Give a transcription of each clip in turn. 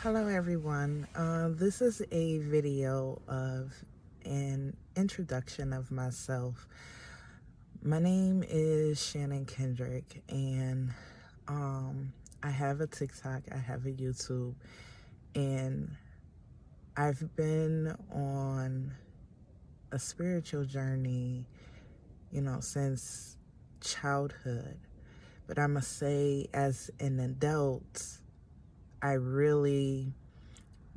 Hello everyone. This is a video of an introduction of myself. My name is Shannon Kendrick, and I have a TikTok, I have a YouTube, and I've been on a spiritual journey, since childhood. But I must say, as an adult, I really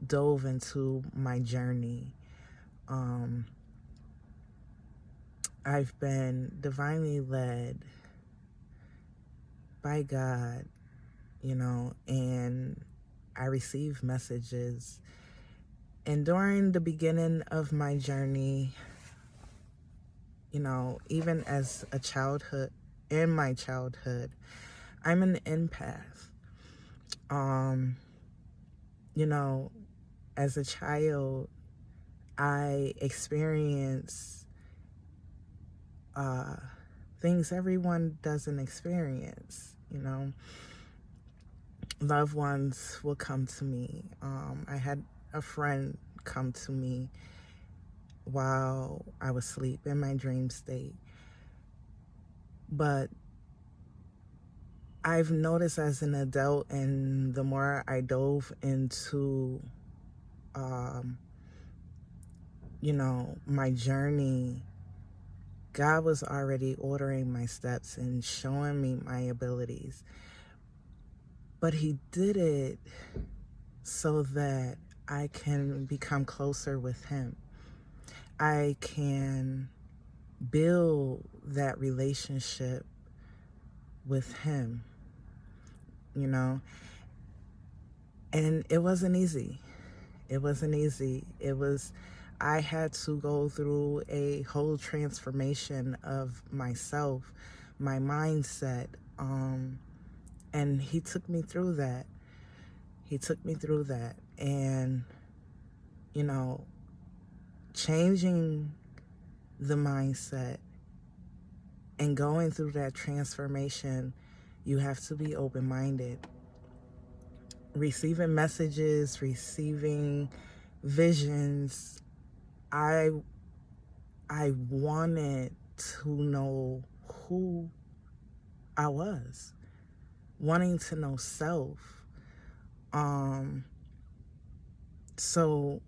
dove into my journey. I've been divinely led by God, and I receive messages. And during the beginning of my journey, even as in my childhood, I'm an empath. Um, you know, as a child, I experience things everyone doesn't experience. Loved ones will come to me. I had a friend come to me while I was asleep in my dream state. But I've noticed as an adult, and the more I dove into, my journey, God was already ordering my steps and showing me my abilities. But He did it so that I can become closer with Him. I can build that relationship with Him, and it wasn't easy. I had to go through a whole transformation of myself, my mindset, and He took me through that. And, changing the mindset and going through that transformation, you have to be open-minded. Receiving messages, receiving visions, I wanted to know who I was, wanting to know self. So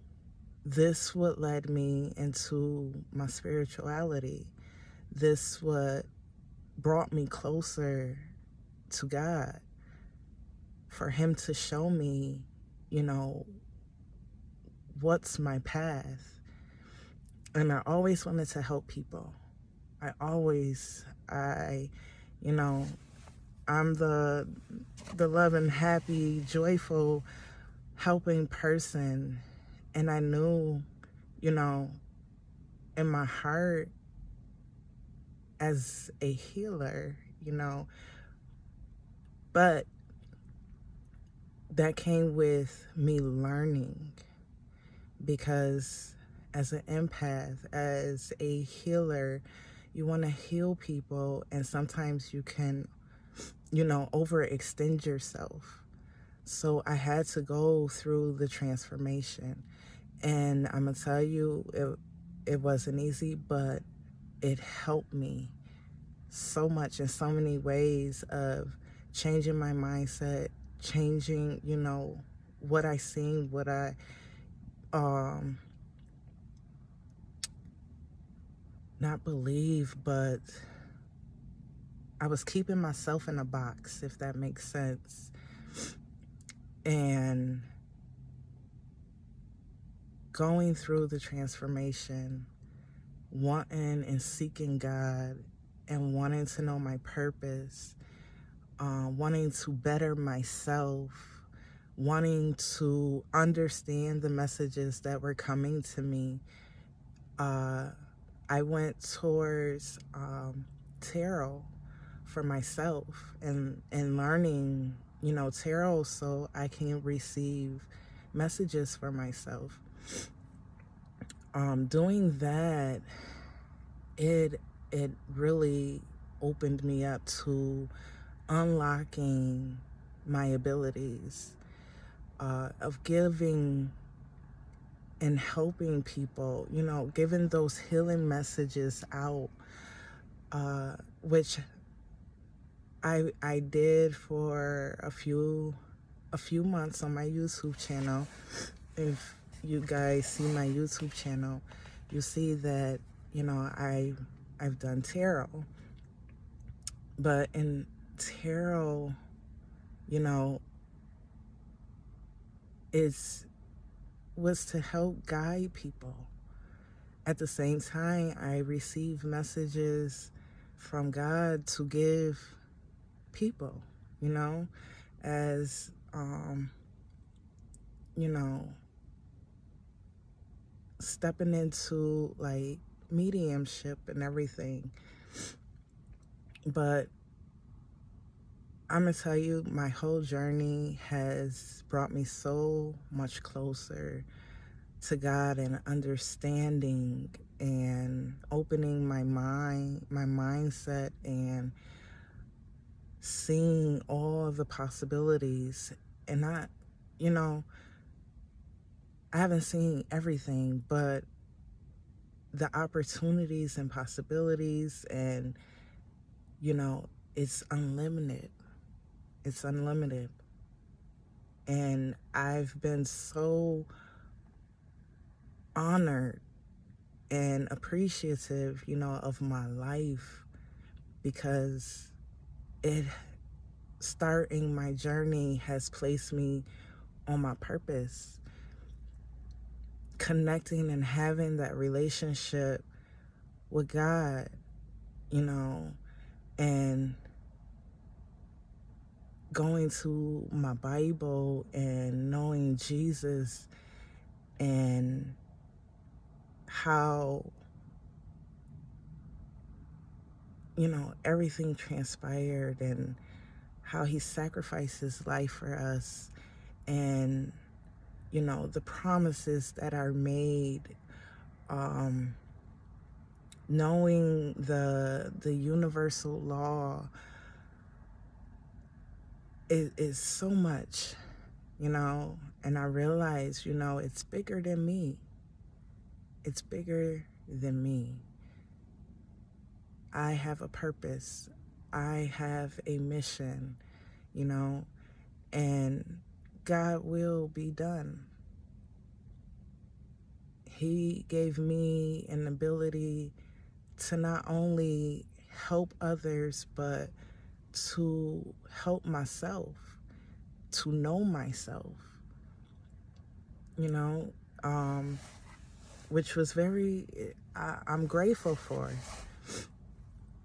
this what led me into my spirituality. This what brought me closer to God, for Him to show me, what's my path. And I always wanted to help people. I'm the loving, happy, joyful, helping person. And I knew, in my heart, as a healer, but that came with me learning, because as an empath, as a healer, you want to heal people, and sometimes you can, overextend yourself. So I had to go through the transformation, and I'm gonna tell you, it wasn't easy, but it helped me so much in so many ways of changing my mindset, changing, what I seen, what I not believe, but I was keeping myself in a box, if that makes sense. And going through the transformation, wanting and seeking God, and wanting to know my purpose, wanting to better myself, wanting to understand the messages that were coming to me, I went towards tarot for myself, and learning, tarot, so I can receive messages for myself. Doing that, it really opened me up to unlocking my abilities. of giving and helping people, giving those healing messages out, which I did for a few months on my YouTube channel. If you guys see my YouTube channel, you see that, I've done tarot. But in tarot, it was to help guide people. At the same time, I receive messages from God to give people, as, stepping into like mediumship and everything. But I'm gonna tell you, my whole journey has brought me so much closer to God and understanding and opening my mind, my mindset, and seeing all of the possibilities. And I haven't seen everything, but the opportunities and possibilities, and it's unlimited. It's unlimited. And I've been so honored and appreciative, of my life, because starting my journey has placed me on my purpose. Connecting and having that relationship with God, and going to my Bible and knowing Jesus and how, everything transpired and how he sacrificed his life for us, and, the promises that are made, knowing the universal law is so much, and I realize, it's bigger than me. It's bigger than me. I have a purpose. I have a mission, and God will be done. He gave me an ability to not only help others, but to help myself, to know myself, which was I'm grateful for.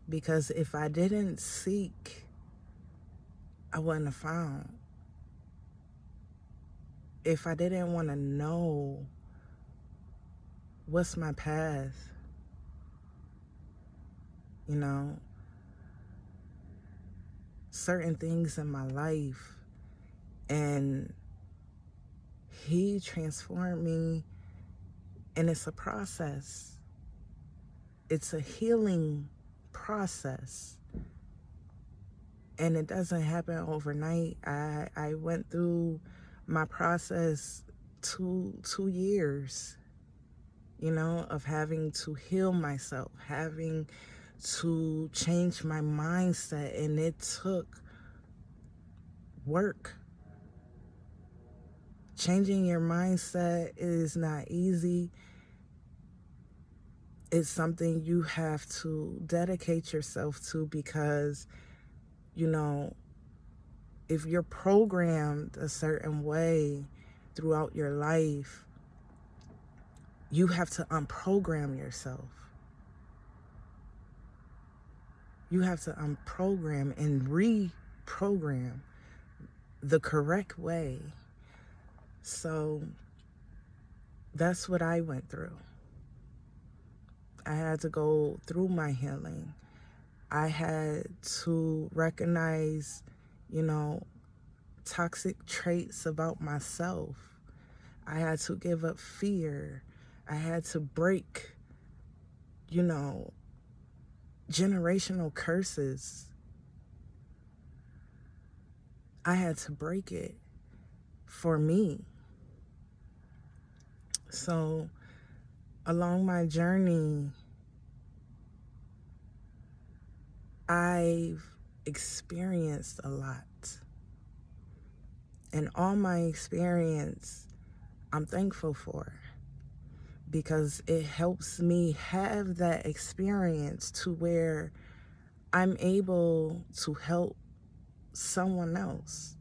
Because if I didn't seek, I wouldn't have found. If I didn't want to know what's my path, certain things in my life, and he transformed me, and it's a process. It's a healing process, and it doesn't happen overnight. I went through my process 2 years, of having to heal myself, having to change my mindset, and it took work. Changing your mindset is not easy. It's something you have to dedicate yourself to, because, if you're programmed a certain way throughout your life, you have to unprogram yourself. You have to unprogram and reprogram the correct way. So that's what I went through. I had to go through my healing. I had to recognize, toxic traits about myself. I had to give up fear. I had to break, generational curses. I had to break it for me. So along my journey, I've experienced a lot. And all my experience, I'm thankful for, because it helps me have that experience to where I'm able to help someone else.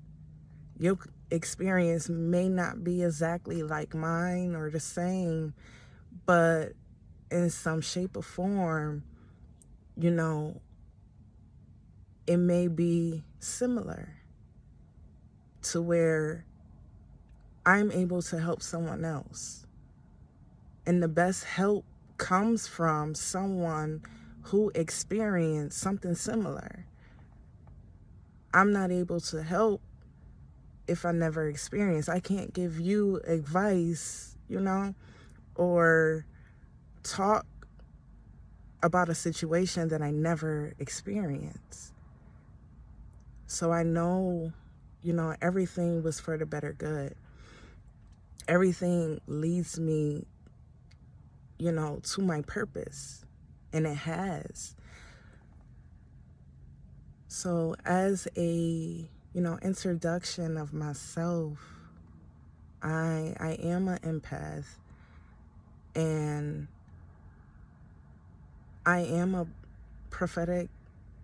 Your experience may not be exactly like mine or the same, but in some shape or form, you know, it may be similar to where I'm able to help someone else. And the best help comes from someone who experienced something similar. I'm not able to help if I never experienced. I can't give you advice, or talk about a situation that I never experienced. So I know, everything was for the better good. Everything leads me, to my purpose, and it has. So as a, introduction of myself, I am an empath, and I am a prophetic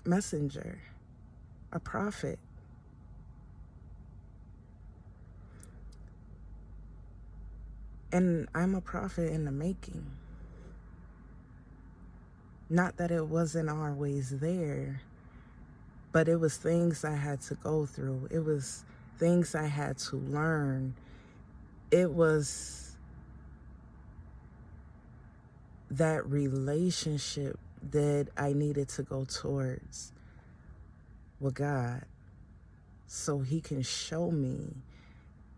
messenger, a prophet. And I'm a prophet in the making. Not that it wasn't always there, but it was things I had to go through. It was things I had to learn. It was that relationship that I needed to go towards with God, so he can show me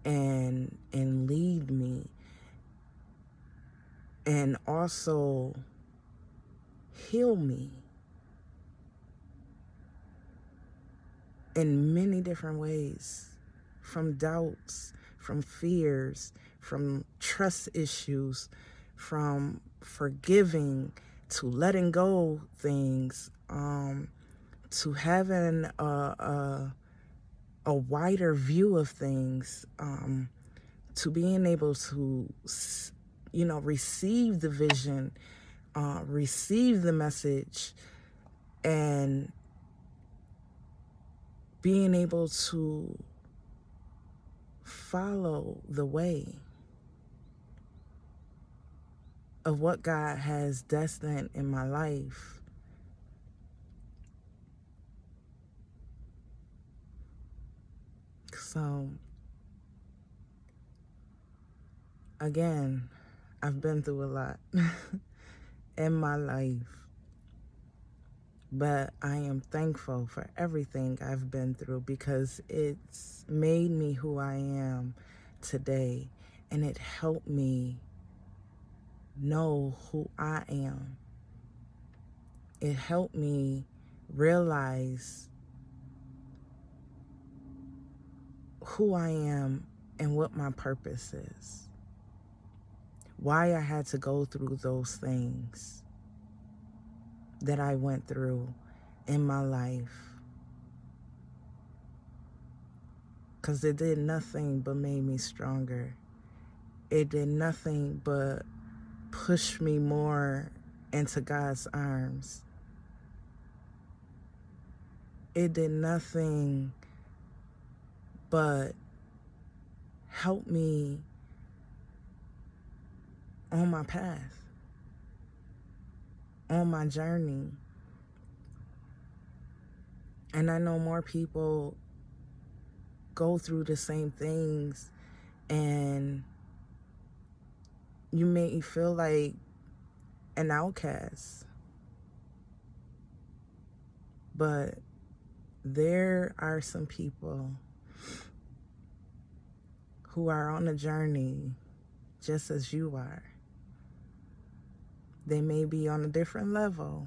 and lead me, and also heal me in many different ways, from doubts, from fears, from trust issues, from forgiving, to letting go things, to having a wider view of things, to being able to, receive the vision, receive the message, and being able to follow the way of what God has destined in my life. So, again, I've been through a lot in my life, but I am thankful for everything I've been through, because it's made me who I am today, and it helped me know who I am. It helped me realize who I am and what my purpose is. Why I had to go through those things that I went through in my life. Because it did nothing but made me stronger. It did nothing but push me more into God's arms. It did nothing but help me on my path, on my journey. And I know more people go through the same things, and you may feel like an outcast. But there are some people who are on a journey just as you are. They may be on a different level,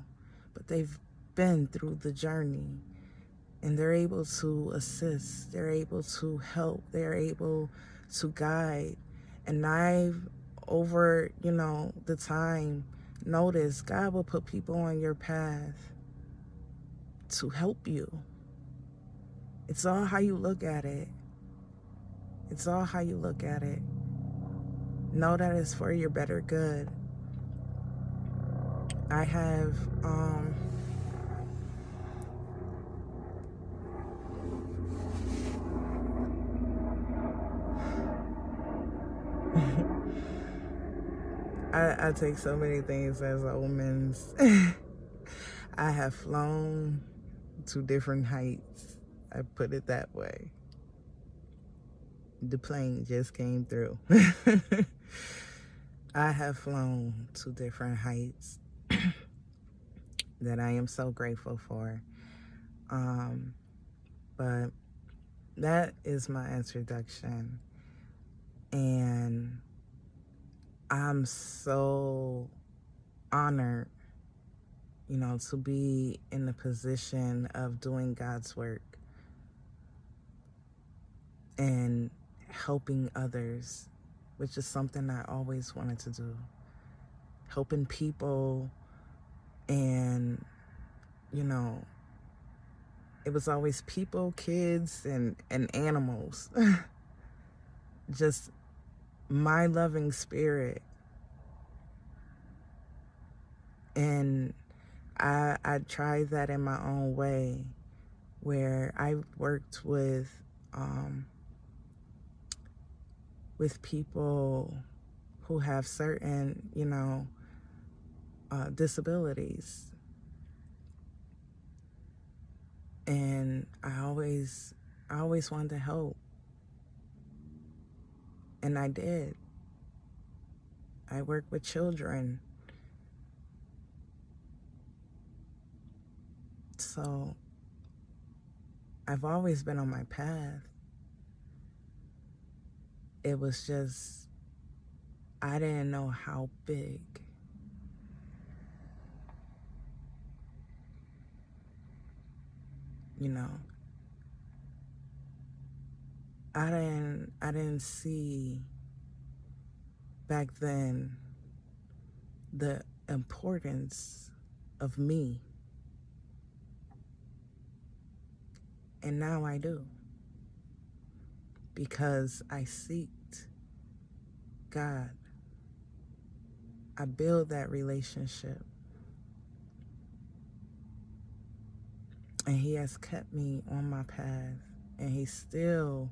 but they've been through the journey, and they're able to assist, they're able to help, they're able to guide. And I've, over, the time, noticed God will put people on your path to help you. It's all how you look at it. It's all how you look at it. Know that it's for your better good. I have, I take so many things as omens. I have flown to different heights. I put it that way. The plane just came through. I have flown to different heights that I am so grateful for. But that is my introduction. And I'm so honored, to be in the position of doing God's work and helping others, which is something I always wanted to do. Helping people, and, it was always people, kids, and animals. Just my loving spirit. And I tried that in my own way, where I worked with people who have certain, disabilities. And I always wanted to help. And I did. I work with children. So I've always been on my path. It was just, I didn't know how big. I didn't see back then the importance of me. And now I do. Because I seeked God. I build that relationship. And He has kept me on my path. And He's still,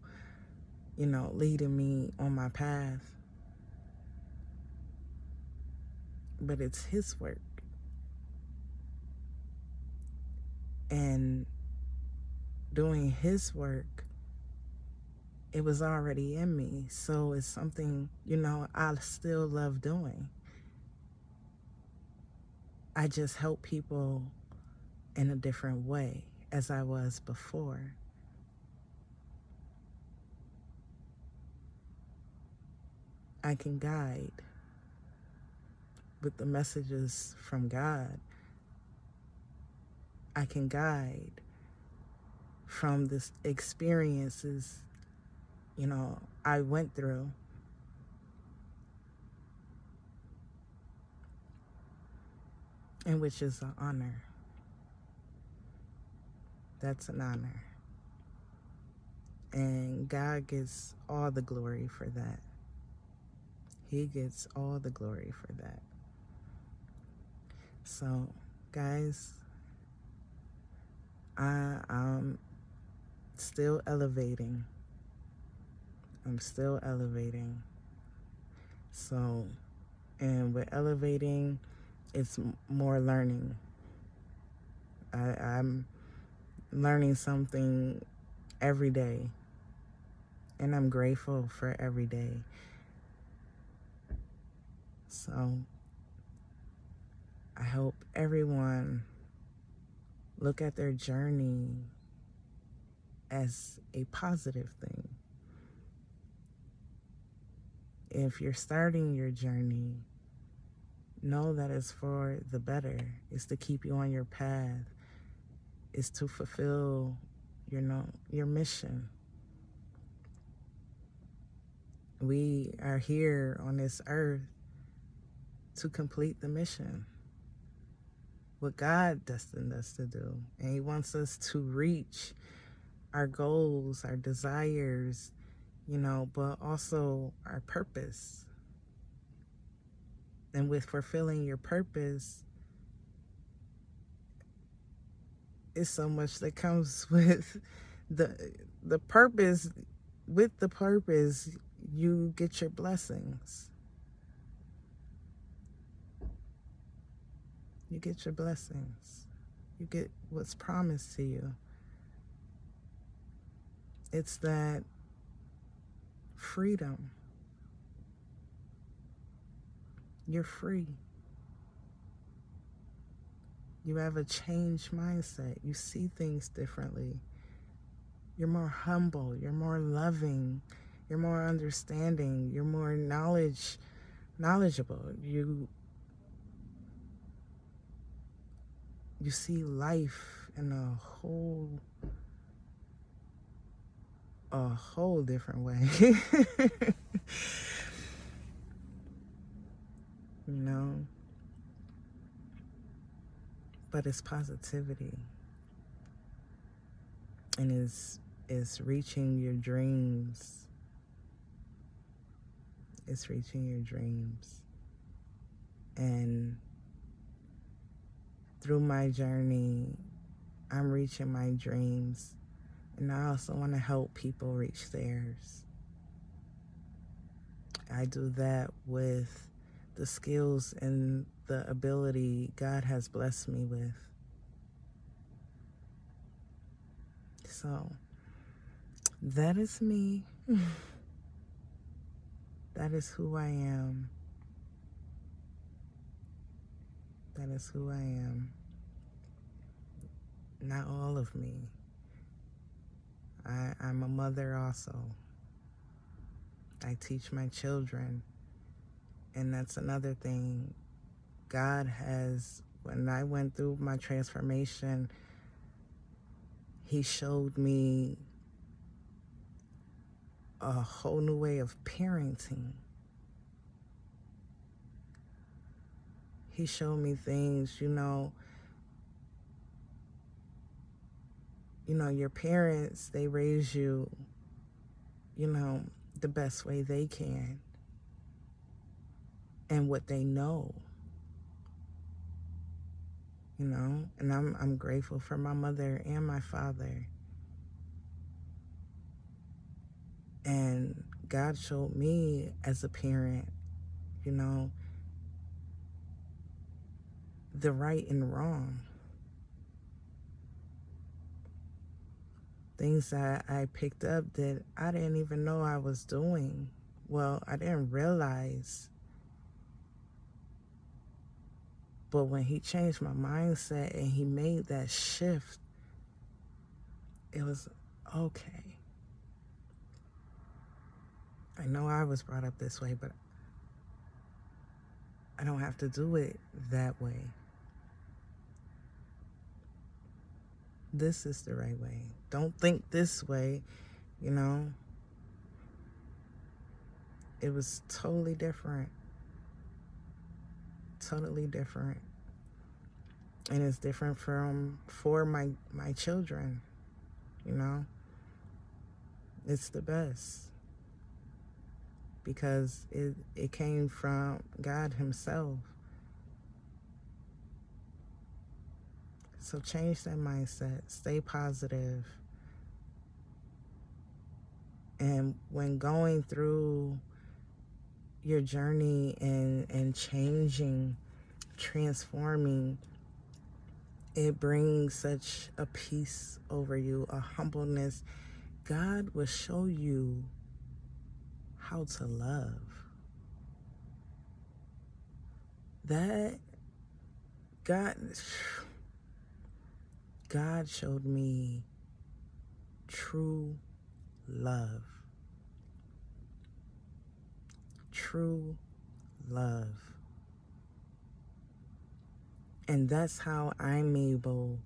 leading me on my path. But it's His work. And doing His work, it was already in me. So it's something, I still love doing. I just help people in a different way as I was before. I can guide with the messages from God. I can guide from the experiences, I went through. And which is an honor. That's an honor. And God gets all the glory for that. He gets all the glory for that. So, guys, I'm still elevating. I'm still elevating. So, and with elevating, it's more learning. I'm learning something every day. And I'm grateful for every day. So I hope everyone look at their journey as a positive thing. If you're starting your journey, know that it's for the better. It's to keep you on your path. It's to fulfill your mission. We are here on this earth to complete the mission, what God destined us to do. And He wants us to reach our goals, our desires, but also our purpose. And with fulfilling your purpose, it's so much that comes with the purpose. With the purpose, you get your blessings. You get your blessings. You get what's promised to you. It's that freedom. You're free. You have a changed mindset. You see things differently. You're more humble. You're more loving. You're more understanding. You're more knowledgeable. You see life in a whole different way. But it's positivity, and it's reaching your dreams. It's reaching your dreams. And through my journey, I'm reaching my dreams, and I also want to help people reach theirs. I do that with the skills and the ability God has blessed me with. So, that is me. That is who I am. That is who I am. Not all of me. I'm a mother also. I teach my children. And that's another thing. God has, when I went through my transformation, He showed me a whole new way of parenting. He showed me things, your parents, they raise you, the best way they can and what they know. And I'm grateful for my mother and my father. And God showed me as a parent, the right and wrong. Things that I picked up that I didn't even know I was doing. Well, I didn't realize. But when He changed my mindset and He made that shift, it was okay. I know I was brought up this way, but I don't have to do it that way. This is the right way. Don't think this way, It was totally different. Totally different. And it's different for my children, It's the best. Because it came from God Himself. So change that mindset. Stay positive. And when going through your journey and changing, transforming, it brings such a peace over you, a humbleness. God will show you how to love. That God showed me true love. True love. And that's how I'm able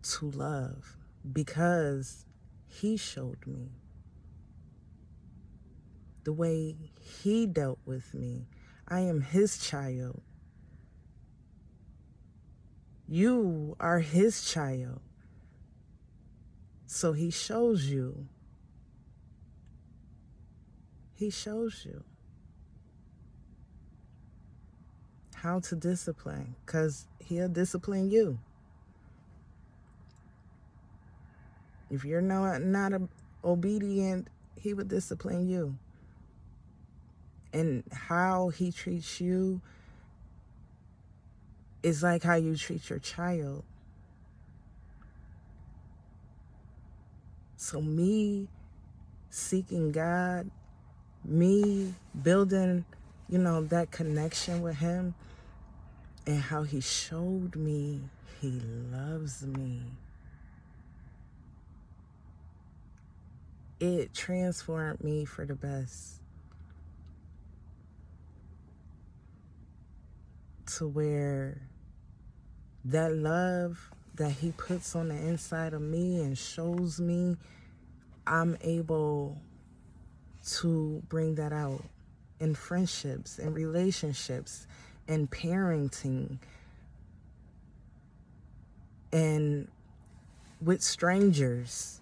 to love, because he showed me the way he dealt with me. I am his child. You are his child. So he shows you. He shows you how to discipline, because he'll discipline you. If you're not obedient, he would discipline you. And how he treats you is like how you treat your child. So me seeking God, me building, that connection with him, and how he showed me he loves me, it transformed me for the best. To where that love that he puts on the inside of me and shows me, I'm able to bring that out in friendships and relationships and parenting and with strangers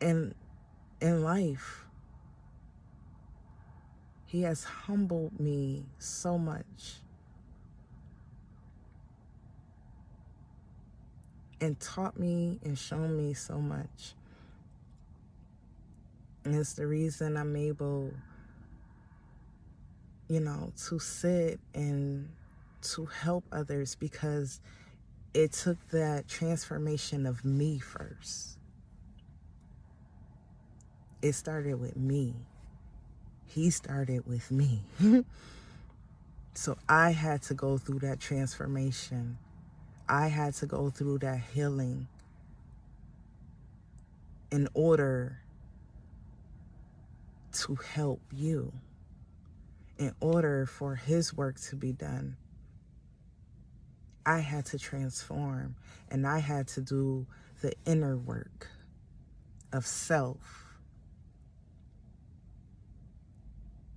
and in life. He has humbled me so much and taught me and shown me so much. And it's the reason I'm able, to sit and to help others, because it took that transformation of me first. It started with me. He started with me. So I had to go through that transformation. I had to go through that healing in order to help you, in order for his work to be done. I had to transform, and I had to do the inner work of self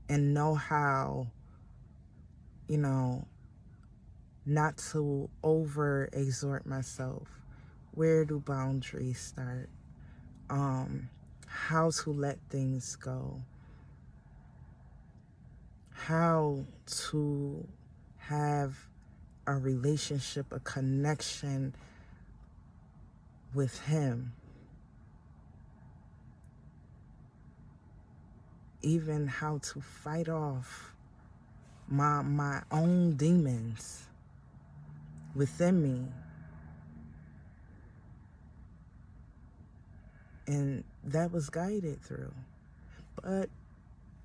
and know how, not to over exhort myself. Where do boundaries start? How to let things go. How to have a relationship, a connection with him. Even how to fight off my own demons within me. And that was guided through. But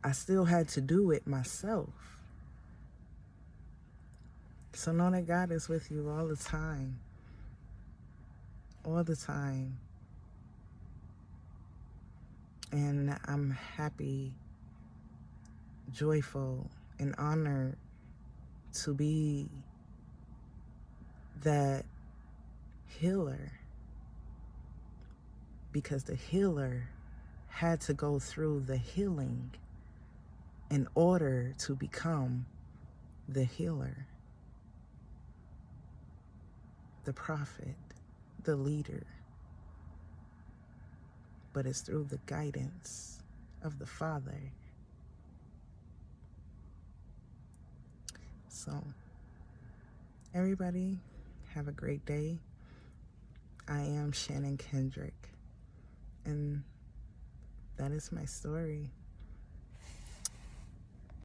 I still had to do it myself. So know that God is with you all the time. All the time. And I'm happy, joyful, and honored to be that healer. Because the healer had to go through the healing in order to become the healer, the prophet, the leader. But it's through the guidance of the Father. So, everybody, have a great day. I am Shannon Kendrick, and that is my story.